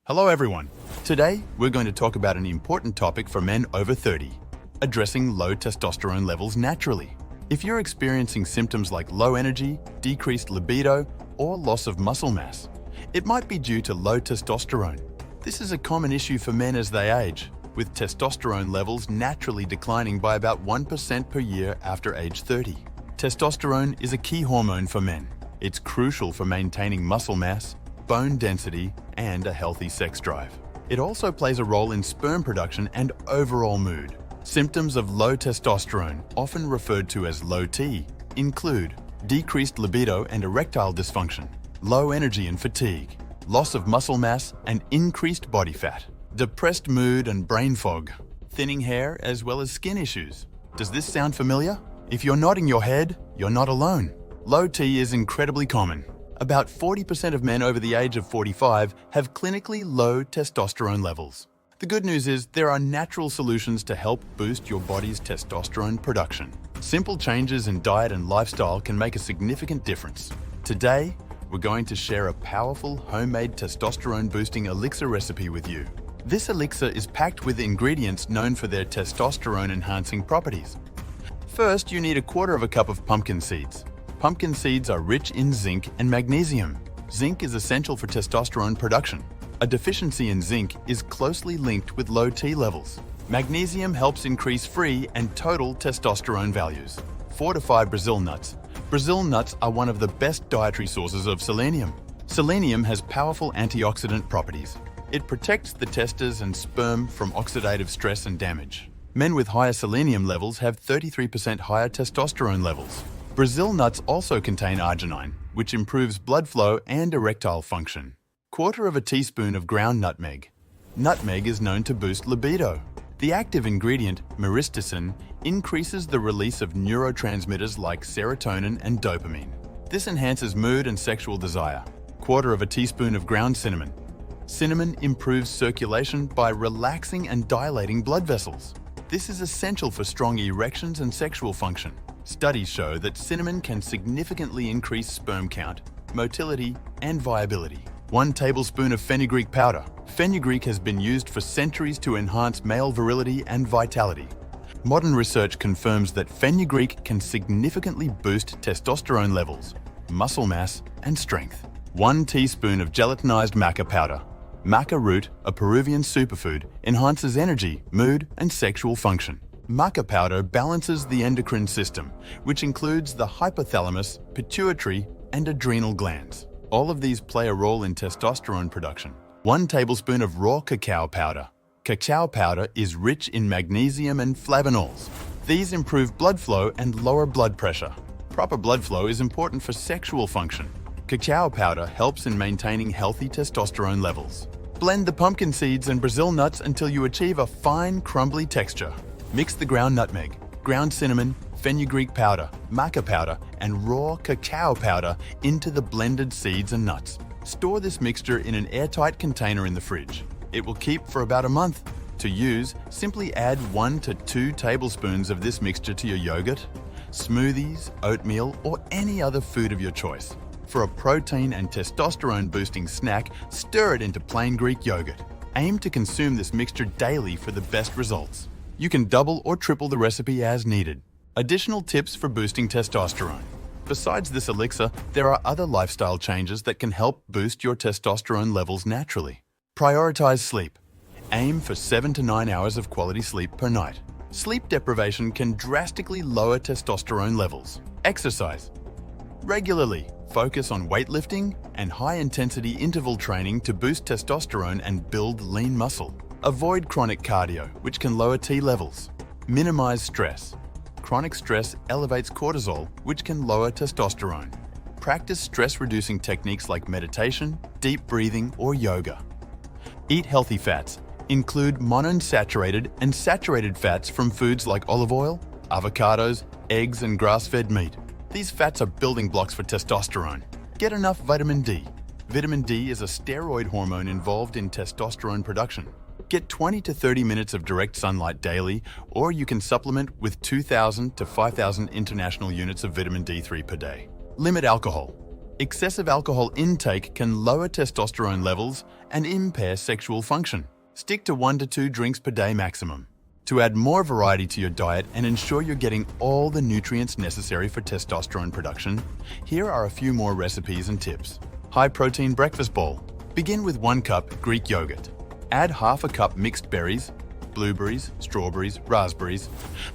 Hello everyone. Today, we're going to talk about an important topic for men over 30, addressing low testosterone levels naturally. If you're experiencing symptoms like low energy, decreased libido, or loss of muscle mass, it might be due to low testosterone. This is a common issue for men as they age, with testosterone levels naturally declining by about 1% per year after age 30. Testosterone is a key hormone for men. It's crucial for maintaining muscle mass, bone density, and a healthy sex drive. It also plays a role in sperm production and overall mood. Symptoms of low testosterone, often referred to as low T, include decreased libido and erectile dysfunction, low energy and fatigue, loss of muscle mass and increased body fat, depressed mood and brain fog, thinning hair as well as skin issues. Does this sound familiar? If you're nodding your head, you're not alone. Low T is incredibly common. About 40% of men over the age of 45 have clinically low testosterone levels. The good news is there are natural solutions to help boost your body's testosterone production. Simple changes in diet and lifestyle can make a significant difference. Today, we're going to share a powerful homemade testosterone-boosting elixir recipe with you. This elixir is packed with ingredients known for their testosterone-enhancing properties. First, you need 1/4 cup of pumpkin seeds. Pumpkin seeds are rich in zinc and magnesium. Zinc is essential for testosterone production. A deficiency in zinc is closely linked with low T levels. Magnesium helps increase free and total testosterone values. Fortify Brazil nuts. Brazil nuts are one of the best dietary sources of selenium. Selenium has powerful antioxidant properties. It protects the testes and sperm from oxidative stress and damage. Men with higher selenium levels have 33% higher testosterone levels. Brazil nuts also contain arginine, which improves blood flow and erectile function. 1/4 teaspoon of ground nutmeg. Nutmeg is known to boost libido. The active ingredient, myristicin, increases the release of neurotransmitters like serotonin and dopamine. This enhances mood and sexual desire. 1/4 teaspoon of ground cinnamon. Cinnamon improves circulation by relaxing and dilating blood vessels. This is essential for strong erections and sexual function. Studies show that cinnamon can significantly increase sperm count, motility, and viability. 1 tablespoon of fenugreek powder. Fenugreek has been used for centuries to enhance male virility and vitality. Modern research confirms that fenugreek can significantly boost testosterone levels, muscle mass, and strength. 1 teaspoon of gelatinized maca powder. Maca root, a Peruvian superfood, enhances energy, mood, and sexual function. Maca powder balances the endocrine system, which includes the hypothalamus, pituitary, and adrenal glands. All of these play a role in testosterone production. 1 tablespoon of raw cacao powder. Cacao powder is rich in magnesium and flavonols. These improve blood flow and lower blood pressure. Proper blood flow is important for sexual function. Cacao powder helps in maintaining healthy testosterone levels. Blend the pumpkin seeds and Brazil nuts until you achieve a fine, crumbly texture. Mix the ground nutmeg, ground cinnamon, fenugreek powder, maca powder, and raw cacao powder into the blended seeds and nuts. Store this mixture in an airtight container in the fridge. It will keep for about a month. To use, simply add 1 to 2 tablespoons of this mixture to your yogurt, smoothies, oatmeal, or any other food of your choice. For a protein and testosterone-boosting snack, stir it into plain Greek yogurt. Aim to consume this mixture daily for the best results. You can double or triple the recipe as needed. Additional tips for boosting testosterone. Besides this elixir, there are other lifestyle changes that can help boost your testosterone levels naturally. Prioritize sleep. Aim for 7 to 9 hours of quality sleep per night. Sleep deprivation can drastically lower testosterone levels. Exercise. Regularly, focus on weightlifting and high-intensity interval training to boost testosterone and build lean muscle. Avoid chronic cardio, which can lower T levels. Minimize stress. Chronic stress elevates cortisol, which can lower testosterone. Practice stress-reducing techniques like meditation, deep breathing, or yoga. Eat healthy fats. Include monounsaturated and saturated fats from foods like olive oil, avocados, eggs, and grass-fed meat. These fats are building blocks for testosterone. Get enough vitamin D. Vitamin D is a steroid hormone involved in testosterone production. Get 20 to 30 minutes of direct sunlight daily, or you can supplement with 2,000 to 5,000 international units of vitamin D3 per day. Limit alcohol. Excessive alcohol intake can lower testosterone levels and impair sexual function. Stick to 1 to 2 drinks per day maximum. To add more variety to your diet and ensure you're getting all the nutrients necessary for testosterone production, here are a few more recipes and tips. High-protein breakfast bowl. Begin with 1 cup Greek yogurt. Add half a cup mixed berries, blueberries, strawberries, raspberries,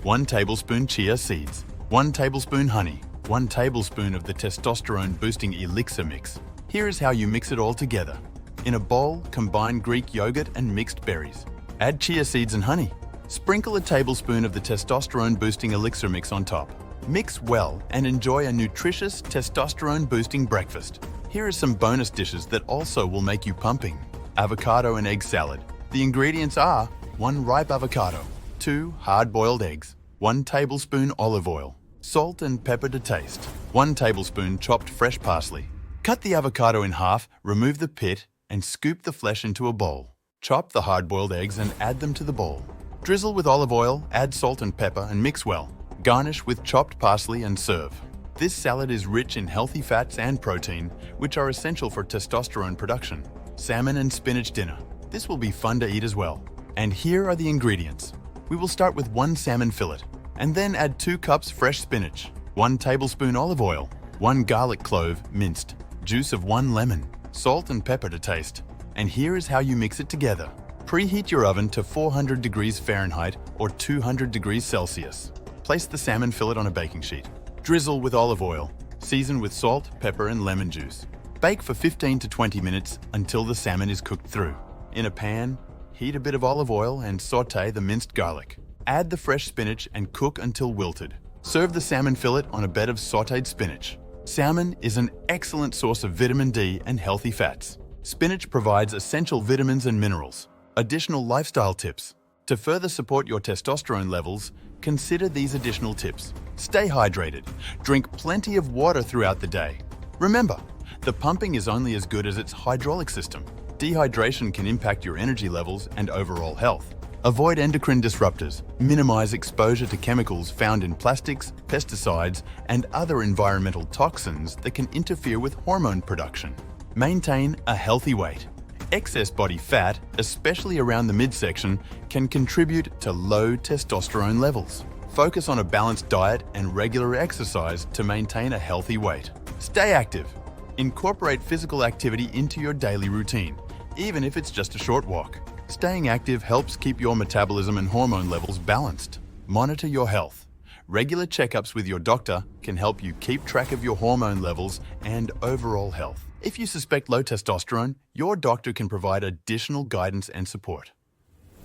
1 tablespoon chia seeds, 1 tablespoon honey, 1 tablespoon of the testosterone-boosting elixir mix. Here is how you mix it all together. In a bowl, combine Greek yogurt and mixed berries. Add chia seeds and honey. Sprinkle a tablespoon of the testosterone-boosting elixir mix on top. Mix well and enjoy a nutritious testosterone-boosting breakfast. Here are some bonus dishes that also will make you pumping. Avocado and egg salad. The ingredients are 1 ripe avocado, 2 hard-boiled eggs, 1 tablespoon olive oil, salt and pepper to taste, 1 tablespoon chopped fresh parsley. Cut the avocado in half, remove the pit, and scoop the flesh into a bowl. Chop the hard-boiled eggs and add them to the bowl. Drizzle with olive oil, add salt and pepper, and mix well. Garnish with chopped parsley and serve. This salad is rich in healthy fats and protein, which are essential for testosterone production. Salmon and spinach dinner. This will be fun to eat as well. And here are the ingredients. We will start with 1 salmon fillet, and then add 2 cups fresh spinach, 1 tablespoon olive oil, 1 garlic clove minced, juice of 1 lemon, salt and pepper to taste. And here is how you mix it together. Preheat your oven to 400 degrees Fahrenheit or 200 degrees Celsius. Place the salmon fillet on a baking sheet. Drizzle with olive oil. Season with salt, pepper, and lemon juice. Bake for 15 to 20 minutes until the salmon is cooked through. In a pan, heat a bit of olive oil and sauté the minced garlic. Add the fresh spinach and cook until wilted. Serve the salmon fillet on a bed of sautéed spinach. Salmon is an excellent source of vitamin D and healthy fats. Spinach provides essential vitamins and minerals. Additional lifestyle tips. To further support your testosterone levels, consider these additional tips. Stay hydrated. Drink plenty of water throughout the day. Remember, the pumping is only as good as its hydraulic system. Dehydration can impact your energy levels and overall health. Avoid endocrine disruptors. Minimize exposure to chemicals found in plastics, pesticides, and other environmental toxins that can interfere with hormone production. Maintain a healthy weight. Excess body fat, especially around the midsection, can contribute to low testosterone levels. Focus on a balanced diet and regular exercise to maintain a healthy weight. Stay active. Incorporate physical activity into your daily routine, even if it's just a short walk. Staying active helps keep your metabolism and hormone levels balanced. Monitor your health. Regular checkups with your doctor can help you keep track of your hormone levels and overall health. If you suspect low testosterone, your doctor can provide additional guidance and support.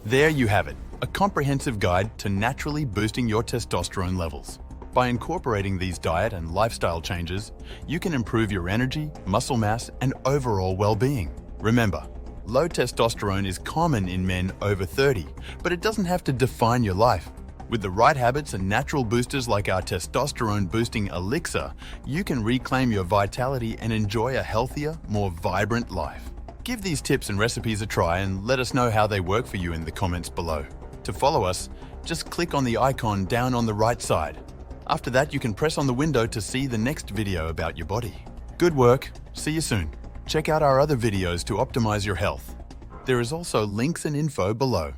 There you have it, a comprehensive guide to naturally boosting your testosterone levels. By incorporating these diet and lifestyle changes, you can improve your energy, muscle mass, and overall well-being. Remember, low testosterone is common in men over 30, but it doesn't have to define your life. With the right habits and natural boosters like our testosterone-boosting elixir, you can reclaim your vitality and enjoy a healthier, more vibrant life. Give these tips and recipes a try and let us know how they work for you in the comments below. To follow us, just click on the icon down on the right side. After that, you can press on the window to see the next video about your body. Good work. See you soon. Check out our other videos to optimize your health. There is also links and info below.